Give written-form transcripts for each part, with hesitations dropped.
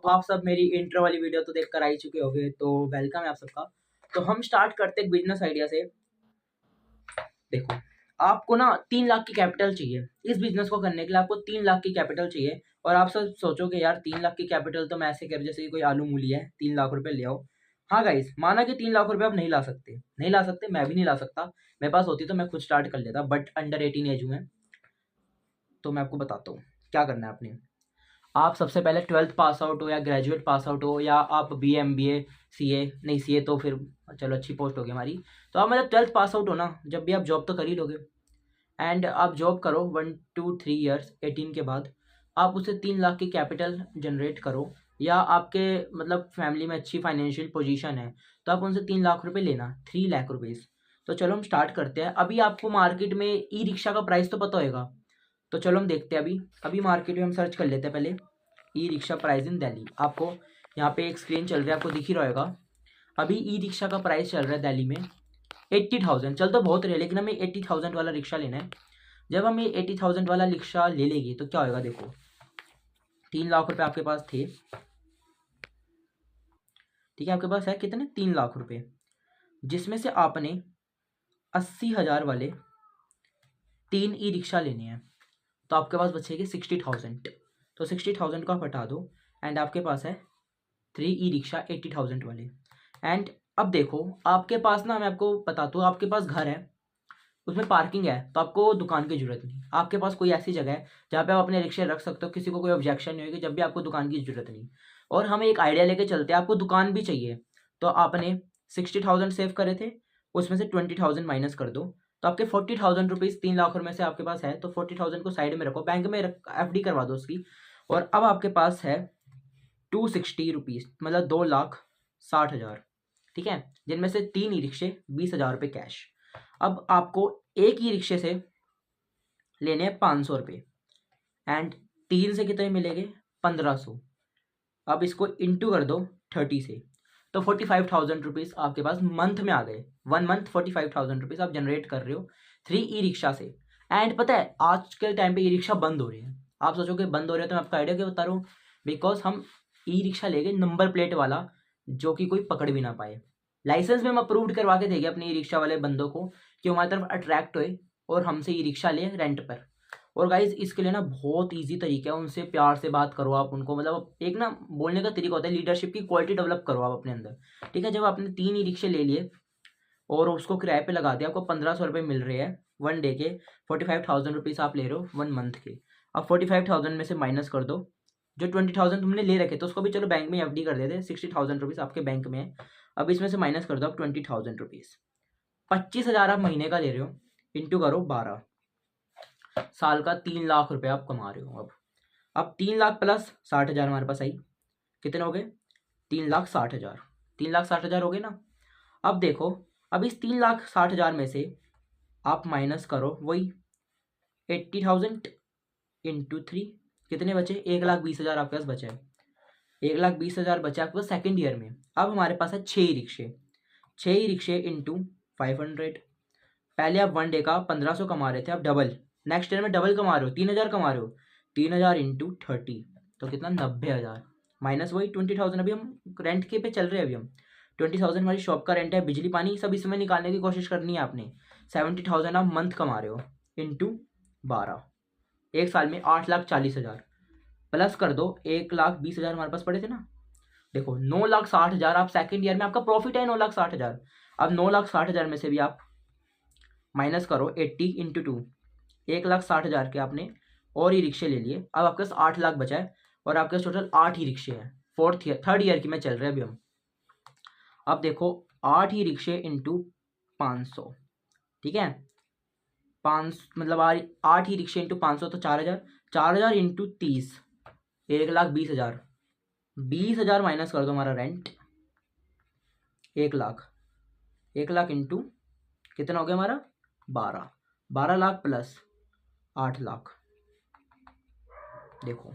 तो आप सब मेरी इंट्रो वाली वीडियो तो देख कर आ ही चुके होंगे, तो वेलकम है आप सबका। तो हम स्टार्ट करते हैं बिजनेस आइडिया से। देखो, आपको ना 3 लाख की कैपिटल चाहिए। इस बिजनेस को करने के लिए आपको 3 लाख की कैपिटल चाहिए। और आप सब सोचोगे यार 3 लाख की कैपिटल तो मैं ऐसे कर जैसे कि कोई आलू मूली है, 3 लाख रुपए ले आओ। हाँ गाइस, माना कि 3 लाख रुपए आप नहीं ला सकते, नहीं ला सकते, मैं भी नहीं ला सकता। मेरे पास होती तो मैं खुद स्टार्ट कर लेता, बट अंडर 18 एज हूँ मैं। तो मैं आपको बताता हूँ क्या करना है आपने। आप सबसे पहले 12th पास आउट हो या ग्रेजुएट पास आउट हो, या आप BA MBA CA, नहीं CA तो फिर चलो अच्छी पोस्ट होगी हमारी। तो आप मतलब 12th पास आउट हो ना, जब भी आप जॉब तो कर ही लोगे। एंड आप जॉब करो 1 2 3 ईयर्स 18 के बाद। आप उससे 3 लाख की कैपिटल जनरेट करो, या आपके मतलब फैमिली में अच्छी फाइनेंशियल पोजीशन है तो आप उनसे 3 लाख रुपए लेना, 3 लाख रुपीज़। तो चलो हम स्टार्ट करते हैं। अभी आपको मार्केट में ई रिक्शा का प्राइस तो पता होगा, तो चलो हम देखते हैं। अभी अभी मार्केट में हम सर्च कर लेते हैं पहले e rickshaw price in Delhi. आपको यहाँ पे एक स्क्रीन चल रहा है, आपको दिख ही रहा होगा। अभी ई रिक्शा का प्राइस चल रहा है दिल्ली में 80,000। चल तो बहुत रहे, लेकिन हमें 80,000 वाला रिक्शा लेना है। जब हम ये 80,000 वाला रिक्शा ले लेंगे तो क्या होगा, देखो 3 लाख रुपए आपके पास थे, ठीक है। आपके पास है कितने, 3 लाख रुपए, जिसमें से आपने 80,000 वाले 3 ई रिक्शा लेने हैं। तो आपके पास बचेगी 60,000। तो 60,000 को आप हटा दो एंड आपके पास है 3 ई रिक्शा 80,000 वाले। एंड अब देखो आपके पास ना, मैं आपको बताता हूँ, आपके पास घर है, उसमें पार्किंग है, तो आपको दुकान की जरूरत नहीं। आपके पास कोई ऐसी जगह है जहाँ पे आप अपने रिक्शे रख सकते हो, किसी को कोई ऑब्जेक्शन नहीं होगी, जब भी आपको दुकान की जरूरत नहीं। और हम एक आइडिया लेके चलते हैं, आपको दुकान भी चाहिए। तो आपने 60,000 सेव करे थे, उसमें से 20,000 माइनस कर दो, तो आपके 40,000 रुपीज़ 3 लाख में से आपके पास है। तो 40,000 को साइड में रखो, बैंक में FD करवा दो उसकी। और अब आपके पास है 260 रुपीज़, मतलब 2,60,000, ठीक है, जिनमें से 3 ई रिक्शे 20,000 रुपये कैश। अब आपको एक ही रिक्शे से लेने हैं 500 रुपये, एंड 3 से कितने मिलेंगे, 1500। अब इसको इंटू कर दो 30 से, तो 45,000 रुपीज़ आपके पास मंथ में आ गए। 1 मंथ 45,000 रुपीज़ आप जनरेट कर रहे हो 3 ई रिक्शा से। एंड पता है आज के टाइम पे ई रिक्शा बंद हो रहे हैं। आप सोचोगे बंद हो रहे हैं, तो मैं आपका आइडिया क्या बता रहा हूँ। बिकॉज हम ई रिक्शा ले गए नंबर प्लेट वाला, जो कि कोई पकड़ भी ना पाए। लाइसेंस में हम अप्रूव्ड करवा के देंगे अपने ई रिक्शा वाले बंदों को, कि हमारी तरफ अट्रैक्ट होए और हमसे ई रिक्शा ले रेंट पर। और गाइज इसके लिए ना बहुत इजी तरीका है, उनसे प्यार से बात करो आप उनको, मतलब एक ना बोलने का तरीका होता है, लीडरशिप की क्वालिटी डेवलप करो आप अपने अंदर, ठीक है। जब आपने 3 ई रिक्शे ले लिए और उसको किराए पे लगा दिया, आपको 1,500 रुपये मिल रहे हैं 1 डे के। 45,000 रुपीज़ आप ले रहे हो 1 मंथ के। अब 45,000 में से माइनस कर दो जो 20,000 तुमने ले रखे, तो उसको भी चलो बैंक में FD कर देते। 60,000 रुपीज़ आपके बैंक में है। अब इसमें से माइनस कर दो आप 20,000 रुपीज़। 25,000 आप महीने का ले रहे हो, इंटू करो 12, साल का 3 लाख रुपए आप कमा रहे हो। अब 3 लाख प्लस 60,000 हमारे पास आई, कितने हो गए, 3,60,000। 3,60,000 हो गए ना। अब देखो, अब इस 3,60,000 में से आप माइनस करो वही 80,000 इंटू 3, कितने बचे, 1,20,000 आपके पास बचे हैं। 1,20,000 बचे आपके पास सेकेंड ईयर में। अब हमारे पास है 6 ई रिक्शे, 6 ई रिक्शे इंटू 500। पहले आप 1 डे का 1,500 कमा रहे थे, अब डबल, नेक्स्ट ईयर में डबल कमा रहे हो, 3,000 कमा रहे हो। 3,000 इंटू 30, तो कितना, 90,000, माइनस वही 20,000। अभी हम रेंट के पे चल रहे हैं, अभी हम 20,000 हमारी शॉप का रेंट है, बिजली पानी सब इसमें निकालने की कोशिश करनी है आपने। 70,000 आप मंथ कमा रहे हो, इंटू 12, एक साल में 8,40,000। प्लस कर दो 1,20,000 हमारे पास पड़े थे ना। देखो 9,60,000 आप सेकेंड ईयर में, आपका प्रॉफिट है 9,60,000। अब 9,60,000 में से भी आप माइनस करो 80 इंटू 2, 1,60,000 के आपने और ई रिक्शे ले लिए। अब आपके पास 8 लाख बचा है, और आपके पास टोटल 8 ही रिक्शे हैं। थर्ड ईयर की में चल रहे हैं अभी हम। अब देखो 8 ही रिक्शे इंटू 500, ठीक है, 5 मतलब 8 ही रिक्शे इंटू 500, तो 4,000। 4,000 इंटू 30, 1,20,000। 20,000 माइनस कर दो हमारा रेंट, 1 लाख। 1 लाख इंटू कितना हो गया हमारा, 12। 12 लाख प्लस 8 लाख, देखो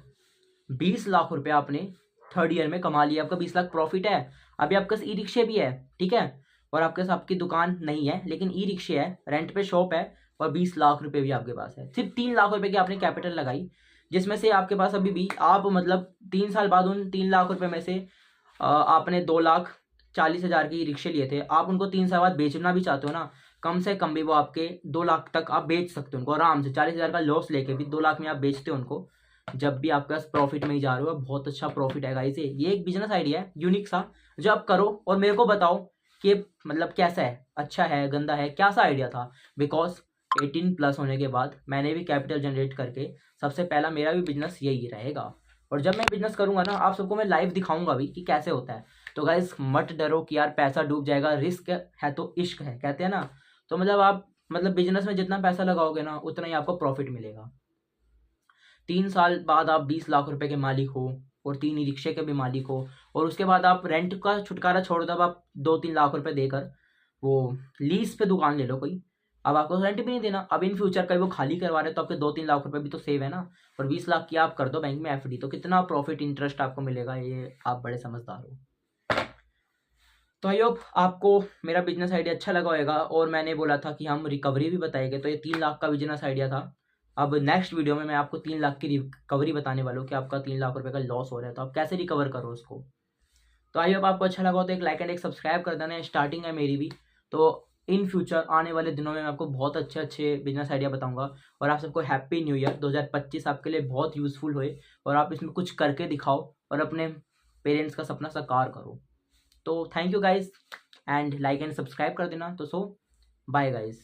20 लाख रुपए आपने थर्ड ईयर में कमा लिया। आपका 20 लाख प्रॉफिट है। अभी आपके पास ई रिक्शे भी है, ठीक है, और आपके पास आपकी दुकान नहीं है, लेकिन ई रिक्शे है, रेंट पे शॉप है, और 20 लाख रुपए भी आपके पास है। सिर्फ 3 लाख रुपए की आपने कैपिटल लगाई, जिसमें से आपके पास अभी भी आप मतलब 3 साल बाद उन 3 लाख रुपए में से आपने 2,40,000 के रिक्शे लिए थे, आप उनको 3 साल बाद बेचना भी चाहते हो ना, कम से कम भी वो आपके 2 लाख तक आप बेच सकते हो उनको आराम से। 40,000 का लॉस लेके भी 2 लाख में आप बेचते हो उनको, जब भी आपके पास प्रॉफिट में ही जा रहे हो। बहुत अच्छा प्रॉफिट है गाइस। ये एक बिजनेस आइडिया है यूनिक सा, जो आप करो और मेरे को बताओ कि मतलब कैसा है, अच्छा है, गंदा है, क्या सा आइडिया था। बिकॉज 18+ होने के बाद मैंने भी कैपिटल जनरेट करके सबसे पहला मेरा भी बिजनेस यही रहेगा। और जब मैं बिजनेस करूंगा ना, आप सबको मैं लाइव दिखाऊंगा भी कि कैसे होता है। तो गाइस मत डरो कि यार पैसा डूब जाएगा, रिस्क है तो इश्क है, कहते हैं ना। तो मतलब आप मतलब बिजनेस में जितना पैसा लगाओगे ना, उतना ही आपको प्रॉफिट मिलेगा। 3 साल बाद आप 20 लाख रुपए के मालिक हो और 3 ई रिक्शे के भी मालिक हो, और उसके बाद आप रेंट का छुटकारा छोड़ दो, अब आप 2-3 लाख रुपए देकर वो लीज पे दुकान ले लो कोई, अब आपको रेंट भी नहीं देना। अब इन फ्यूचर कभी वो खाली करवा रहे तो आपके 2-3 लाख रुपए भी तो सेव है ना। और 20 लाख की आप कर दो बैंक में एफडी, तो कितना प्रॉफिट इंटरेस्ट आपको मिलेगा, ये आप बड़े समझदार हो। तो आई होप आपको मेरा बिजनेस आइडिया अच्छा लगा होगा। और मैंने बोला था कि हम रिकवरी भी बताएंगे, तो ये 3 लाख का बिजनेस आइडिया था। अब नेक्स्ट वीडियो में मैं आपको 3 लाख की रिकवरी बताने वाला हूँ कि आपका 3 लाख रुपए का लॉस हो रहा है तो आप कैसे रिकवर करो उसको। तो आई होप आपको अच्छा लगा हो तो एक लाइक एंड एक सब्सक्राइब कर देना। स्टार्टिंग है मेरी भी, तो इन फ्यूचर आने वाले दिनों में मैं आपको बहुत अच्छे अच्छे बिजनेस आइडिया बताऊंगा। और आप सबको हैप्पी न्यू ईयर 2025 आपके लिए बहुत यूजफुल होए, और आप इसमें कुछ करके दिखाओ और अपने पेरेंट्स का सपना साकार करो। तो thank you guys, and like and subscribe कर देना। तो सो बाय गाइज।